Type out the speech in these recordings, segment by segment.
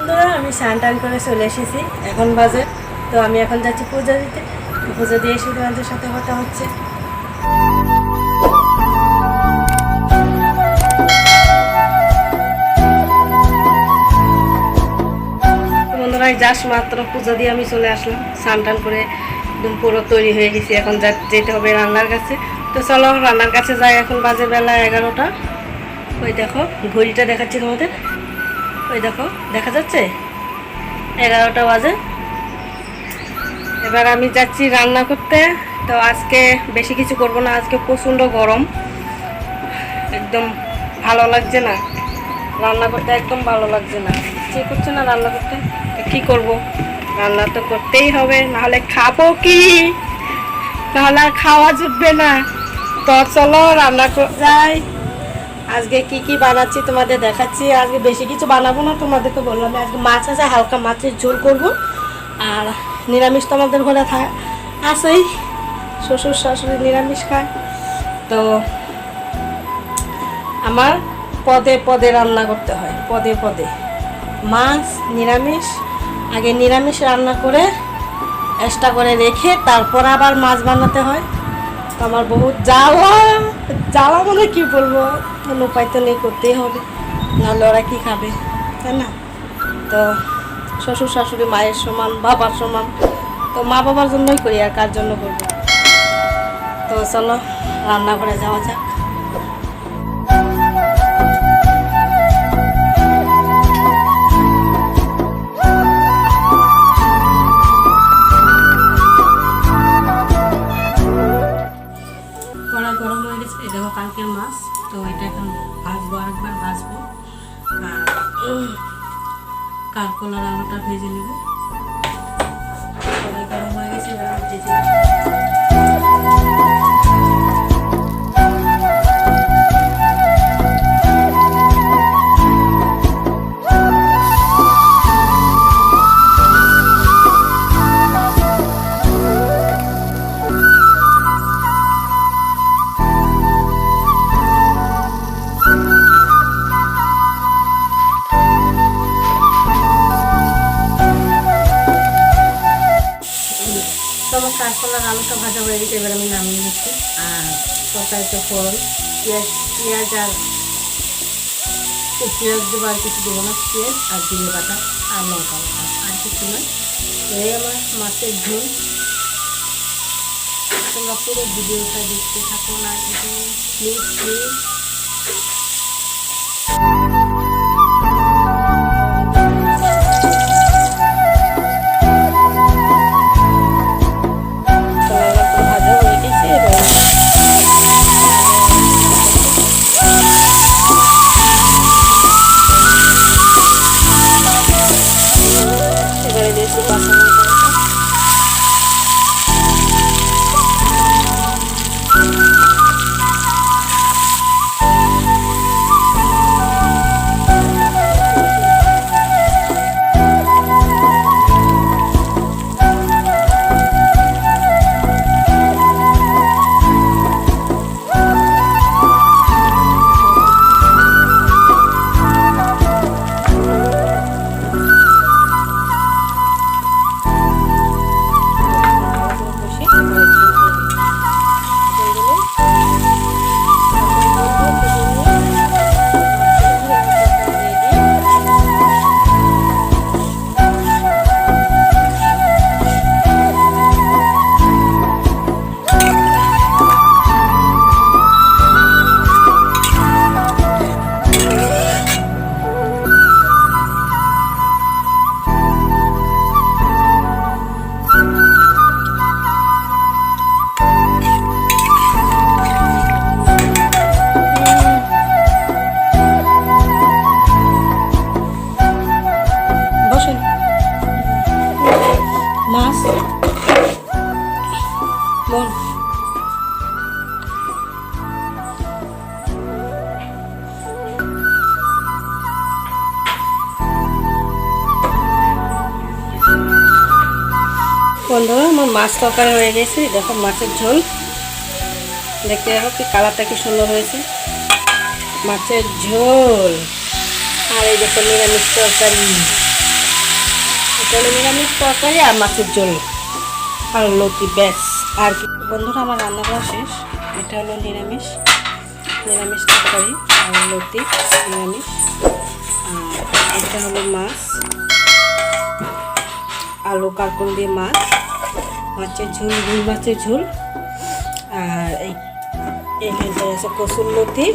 বন্ধুরা আমি স্নান টান করে চলে এসেছি, এখন বাজে তো আমি এখন যাচ্ছি পুজো দিতে। পুজো দিয়ে এসে তোমাদের সাথে কথা হচ্ছে। বন্ধুরা জাস্ট মাত্র পুজো দিয়ে আমি চলে আসলাম, স্নান টান করে একদম পুরো তৈরি হয়ে গেছি। এখন যেতে হবে রান্নার কাছে। তো চলো রান্নার কাছে যাই। এখন বাজে বেলা 11টা। ওই দেখো ঘড়িটা দেখাচ্ছি তোমাদের, ওই দেখো দেখা যাচ্ছে 11টা বাজে। এবার আমি যাচ্ছি রান্না করতে। তো আজকে বেশি কিছু করব না, আজকে প্রচণ্ড গরম, একদম ভালো লাগছে না রান্না করতে, একদম ভালো লাগছে না, ইচ্ছে করছে না রান্না করতে। তো কী করবো, রান্না তো করতেই হবে, নাহলে খাবো কি, নাহলে আর খাওয়া জুটবে না। তো চলো রান্না যাই। আজকে কি কি বানাচ্ছি তোমাদের দেখাচ্ছি। আজকে বেশি কিছু বানাবো না, তোমাদেরকে বললাম আজকে মাছ আছে, হালকা মাছের ঝোল করব। আর নিরামিষ তো আমাদের ঘরে আছেই, শ্বশুর শাশুড়ি নিরামিষ খায়। তো আমার পদে পদে রান্না করতে হয়, পদে পদে মাছ নিরামিষ। আগে নিরামিষ রান্না করে এক্সট্রা করে রেখে তারপর আবার মাছ বানাতে হয়। তো আমার বহুত জ্বালা জ্বালা মানে কী বলবো, কোনো উপায় তো নেই, করতেই হবে, নাহলে ওরা কী খাবে, তাই না? তো শ্বশুর শাশুড়ি মায়ের সমান, বাবার সমান, তো মা বাবার জন্যই করি, আর কার জন্য করবো। তো চলো রান্নাঘরে যাওয়া যাক। কড়াই গরম হয়ে গেছে, এটা কালকের মাছ, তো এটা এখন ভাজবো, আরেকবার ভাজবো। আর কাঁকড়ার আলুটা ভেজে নেব। কড়াই গরম হয়ে গেছে, এবার ভেজে আমার কাঁকড়ার আলুটা ভাজা হয়ে গেছে, এবার আমি নামিয়ে নিচ্ছি। আর তরকারিতে ফোড়ন, পেঁয়াজ আর পেঁয়াজ দেবো, আর কিছু দেবো না, পেঁয়াজ আর জিরে বাটা আর লঙ্কা বাটা, আর কিছু নয়। এই আমার মাছের ঝোল। তোমরা পুরো ভিডিওটা দেখতে থাকো না কিছু, প্লিজ প্লিজ। মাছ বল, বন্ধুরা আমার মাছ তরকারি হয়ে গেছে। দেখো মাছের ঝোল, দেখতে দেখো কি কালারটা কি সুন্দর হয়েছে, মাছের ঝোল। আর এই দেখো নিরামিষ তরকারি, তাহলে নিরামিষ তরকারি আর মাছের ঝোল আর লতি ব্যাস। আর কি বন্ধুরা, আমার রান্না করা শেষ। এটা হলো নিরামিষ তরকারি আর লতি নিরামিষ। আর এটা হলো মাছ, আলু কারকল দিয়ে মাছের ঝোল, রুই মাছের ঝোল। আর এইখানটায় আছে কচুর লতি।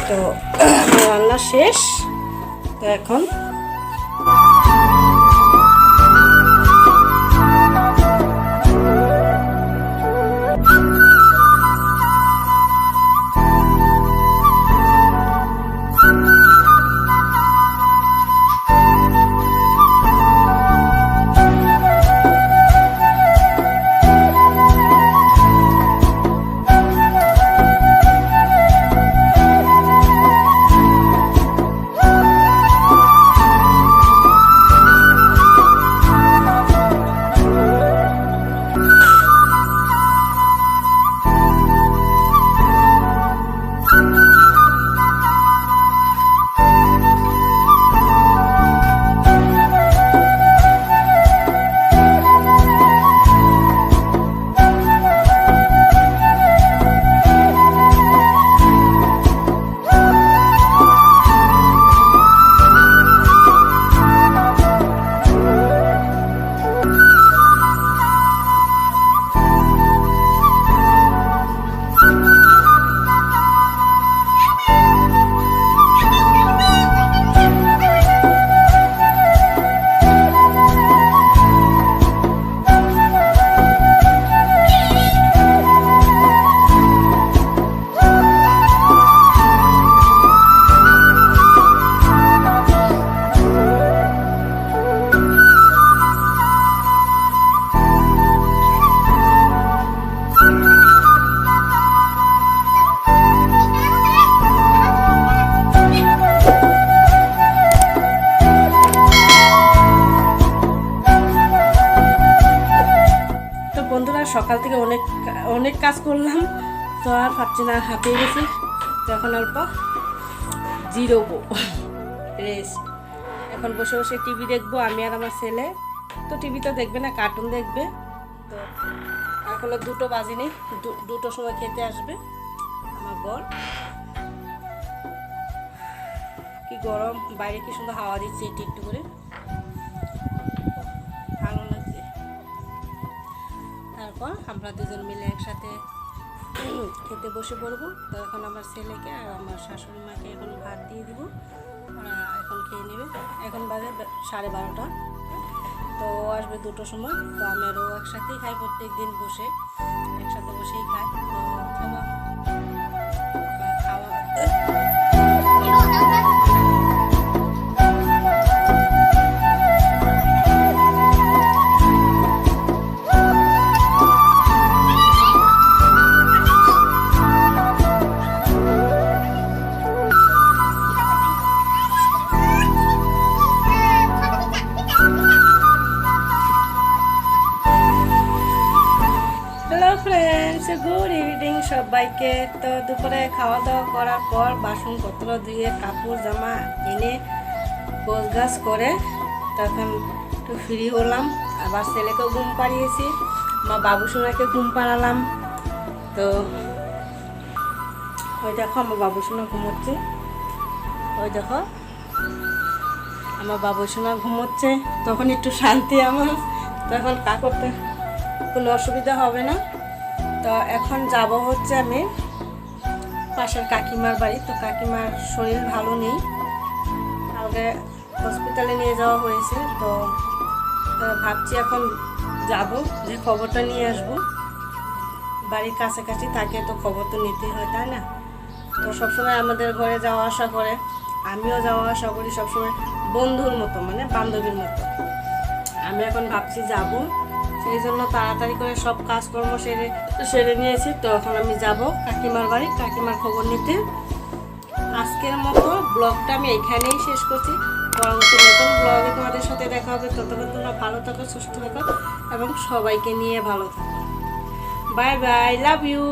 তো আমার রান্না শেষ। তো এখন সকাল থেকে অনেক কাজ করলাম, তো আর পারছি না, হাঁপিয়ে গেছি। তো এখন অল্প জিরোবো, রেস্ট। এখন বসে বসে টিভি দেখবো আমি আর আমার ছেলে। তো টিভি তো দেখবে না, কার্টুন দেখবে। তো এখনো 2টো বাজেনি, 2টোর সময় খেতে আসবে আমার বর। কি গরম, বাইরে কি সুন্দর হাওয়া দিচ্ছে একটু একটু করে, ভালো লাগছে। তারপর আমরা দুজন মিলে একসাথে খেতে বসে পড়বো। তো এখন আমার ছেলেকে আর আমার শাশুড়ি মাকে এখন ভাত দিয়ে দিব, ওরা এখন খেয়ে নেবে। এখন বাজে 12:30। তো ও আসবে 2টোর সময়। তো আমি আর ও একসাথেই খাই, প্রত্যেক দিন বসে একসাথে বসেই খাই। তো চলো খাওয়া। গুড ইভিনিং সবাইকে। তো দুপুরে খাওয়া দাওয়া করার পর বাসনপত্র ধুয়ে কাপড় জামা এনে গোছগাছ করে তখন একটু ফ্রি হলাম। আবার ছেলেকেও ঘুম পাড়িয়েছি, আমার বাবুসোনাকে ঘুম পাড়ালাম। তো ওই দেখো আমার বাবুসোনা ঘুমোচ্ছে, ওই দেখো আমার বাবুসোনা ঘুমোচ্ছে। তখন একটু শান্তি আমার, তখন কা করতে কোনো অসুবিধা হবে না। তো এখন যাব হচ্ছে আমি পাশের কাকিমার বাড়ি। তো কাকিমার শরীর ভালো নেই, কালকে হসপিটালে নিয়ে যাওয়া হয়েছে। তো ভাবছি এখন যাব, যে খবরটা নিয়ে আসবো। বাড়ির কাছাকাছি থাকে তো খবর তো নিতেই হয়, তাই না? তো সবসময় আমাদের ঘরে যাওয়া আসা করে, আমিও যাওয়া আসা করি সবসময় বন্ধুর মতো, মানে বান্ধবীর মতো। আমি এখন ভাবছি যাব, সেই জন্য তাড়াতাড়ি করে সব কাজকর্ম সেরে নিয়েছি। তো এখন আমি যাব কাকিমার বাড়ি, কাকিমার খবর নিতে। আজকের মতো ব্লগটা আমি এইখানেই শেষ করছি। পরবর্তী নতুন ব্লগে তোমাদের সাথে দেখা হবে। ততক্ষণ তোমরা ভালো থাকো, সুস্থ থাকো এবং সবাইকে নিয়ে ভালো থাকো। Bye bye, love you.